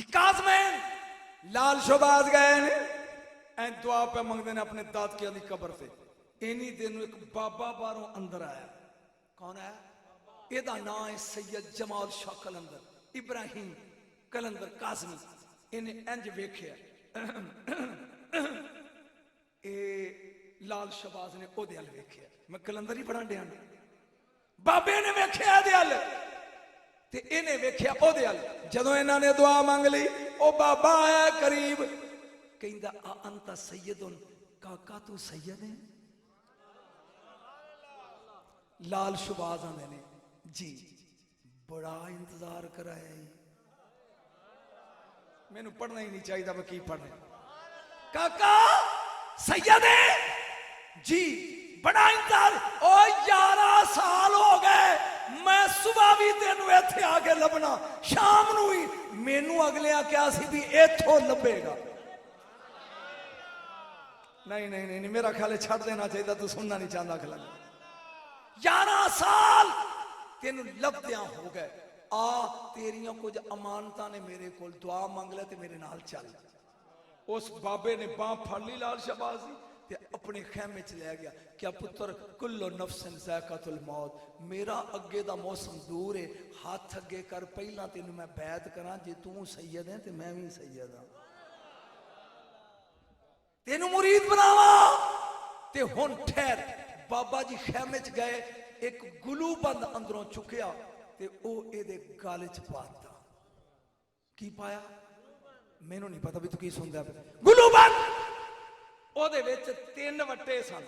काज़मैन लाल शहबाज गए ने ऐ दुआ पे मंगते ने अपने दादकिया की कबर से। इन्हीं दिन एक बाबा बारों अंदर आया। कौन है? एदा नाम है सैयद जमाल शाह कलंदर इब्राहिम कलंदर काज़मी। इन्हें इंज वेख्या लाल शहबाज ने ओदे अल वेख्या। मैं कलंदर ही पढ़न दिया बाबे ने वेख्या दे अल ते इन्हें वेख्या ओदे अल। जदों इन्हां ने दुआ मंग ली ओ बाबा आया करीब कहंदा आ अंता सैयदुन काका तू सैयद है? लाल शहबाज आंदे ने जी बड़ा इंतजार कराया ही मैनू पढ़ना ही नहीं चाहिए मैं की पढ़ना। काका सैयद है जी बड़ा इंतजार ओ 11 साल हो गए मैं सुबह भी तेन इत्थे आके लभना शाम नू ही मैनू अगले क्या सी भी इथों लभेगा। नहीं नहीं नहीं मेरा ख्याल है छड़ देना चाहिए तू सुनना नहीं चाहता खिला 11 साल तेन लभदिया हो गए आ तेरिया कुछ अमानता ने मेरे को दुआ मंग ले मेरे नाल चल। उस बाबे ने बांह फड़ ली लाल शहबाज की अपने खैमे च लै गया। क्या पुत्र कुल्लो नफ्सिन ज़ायक़तुल मौत मेरा अगे दा मौसम दूर है हाथ अगे कर पहला तेन मैं बैत करा जे तू सैयद है तो मैं भी सैयद हाँ तेन मुरीद बनावा ते हुण ठहर। बाबा जी खैमे च गए एक गुलू बंद अंदरों चुकया ते ओ एदे गल च पाता। की पाया मैनू नहीं पता भी तू की सुनदा गुलू बंद ओदे विच 3 वट्टे सन।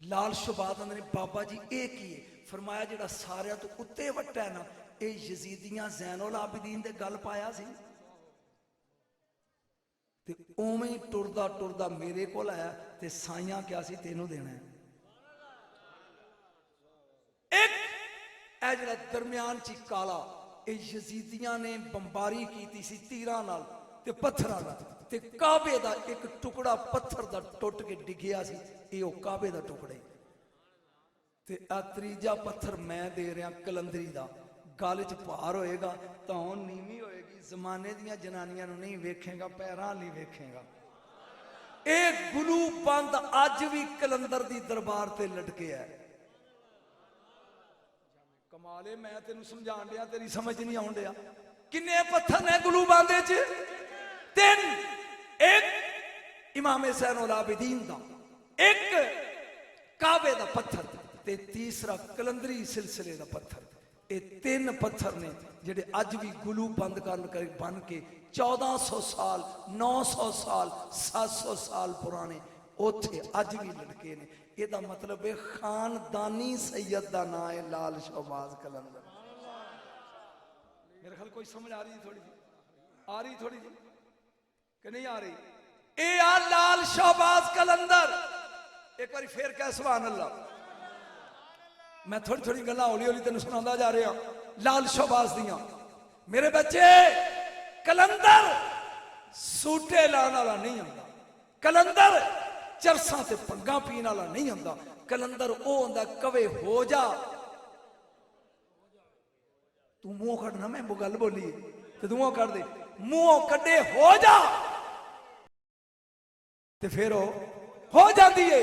लाल शहबाज ने बाबा जी ए की है फरमाया जेड़ा सारियां तो उत्ते वट्टा है ना ये यजीदियां ज़ैनुल आबिदीन दे गल पाया सी ते उवें ही टुरदा टुरदा मेरे कोल आया ते साइयां क्या सी तेनू देना है। एक जरा दरम्यान ची काला यजीदियां ने बंबारी की सी तीरां नाल ते पत्थरां नाल ते काबे दा एक टुकड़ा पत्थर दा टुट के डिग्या सी ये काबे दा टुकड़ा ते आ त्रीजा पत्थर मैं दे रहा कलंदरी दा गल च भार होएगा तो नीवी होएगी जमाने दियां जनानियां नूं नहीं वेखेगा पैरां नहीं वेखेगा। ए गुलू बंद अज भी कलंदर दी दरबार ते लटके है। कमाले मैं तेन समझाण दिया तेरी समझ नहीं आउण दिया। किन्ने पत्थर ने गुलू बांदे च 3 एक इमाम ज़ैनुल आबिदीन दा एक काबे दा पत्थर ते तीसरा कलंदरी सिलसिले दा पत्थर। ये 3 पत्थर ने जेडे अज भी गुलू बंद कर बन के 1400 साल 900 साल 700 साल पुराने उथे अज भी लटके ने। यदा मतलब है खानदानी सैयद का नाम है लाल शहबाज कलंदर। मेरे ख्याल कोई समझ आ रही थोड़ी जी आ रही थोड़ी जी कि नहीं आ रही। ए आ लाल शहबाज कलंदर एक बार फिर कह सुभान अल्लाह। मैं थोड़ी थोड़ी गल्लां हौली हौली तेन सुनांदा जा रहा लाल शहबाज दियां। मेरे बच्चे कलंदर सूटे लाने वाला नहीं होंदा कलंदर चरसा से पंगा पीने वाला नहीं होंदा कलंदर वो होंदा कवे हो जा तू मुंह कटना मैं गल बोली तो तू कर दे मुंह कड्डे हो जा ते फिर हो जाती है।